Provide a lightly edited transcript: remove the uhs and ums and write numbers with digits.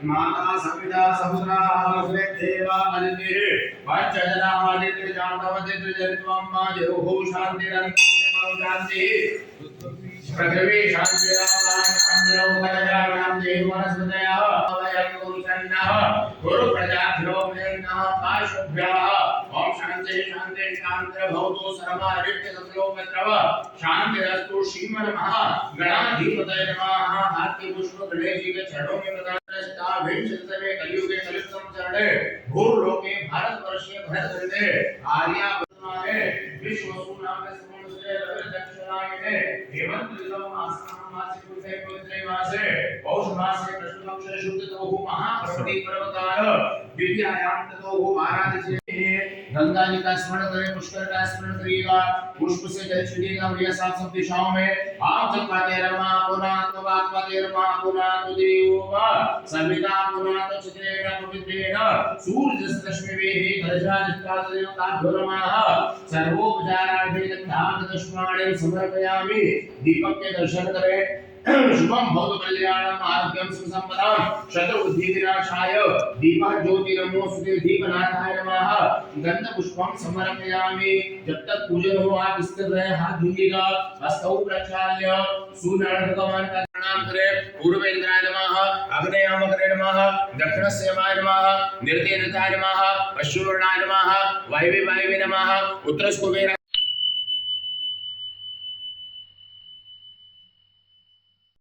माता सविता सहुरा देवा अदिति पंचजना आदित्य जातवदित्य जरित्वम्मा देवो शांति पृथ्वी शांतिराम देवनस्पतयः वयं गुरुसन्नः गुरु प्रजाभ्यो नमः पाशुभ्यः ओम शांति शांति शांति भवतु सर्वादित्य सत्योपद्रव शांतिरस्तु श्रीमन् महागणाधिपतये नमः हाथी पुष्प गणेश जी के चरणों में प्रदान कलियुग के कलियुग चरणे भूलोके भारतवर्षीय भरतखंडे आर्या विश्व सुनाम समुद्र दक्षिणायने हेमंत ऋतु मासे पुत्रे मासे पौष मासे कृष्ण पक्ष शुक्ल तोहु महापर्वती पर्वताय द्वितीयायाम ततोहु आराध्य गंगा जी का स्मरण करें पुष्कर का स्मरण करिएगा पुष्प से जल छिड़िएगा भैया सात सब दिशाओं में आप जब पाते रमा पुनात वाक्पाते रमा पुनात देववा सविता पुनात चित्रेण पवित्रेण सूर्य दशमी वेहि घरजानिष्ठात देवता धर्मः सर्वोपचारार्थे दत्तांत दशमाणे समर्पयामि दीपक के दर्शन करें शुभम भव कल्याणम आरोग्यम सुख संपदाम शत्रु बुद्धि विनाशाय दीपक ज्योति नमोस्तुते दीपनाथाय नमः गंध पुष्पम समर्पयामि जब तक पूजन हो आप स्थिर रहे हाथ धोइएगा हस्तौ प्रक्षाल्य सूर्यनारायण भगवान का प्रणाम करें पूर्वेंद्राय नमः अग्नेयामग्रे नमः दक्षिणस्यमाय नमः निर्देनताय नमः पश्चिमवर्णाय नमः वायवे वायवे नमः उत्तरस्कुबेर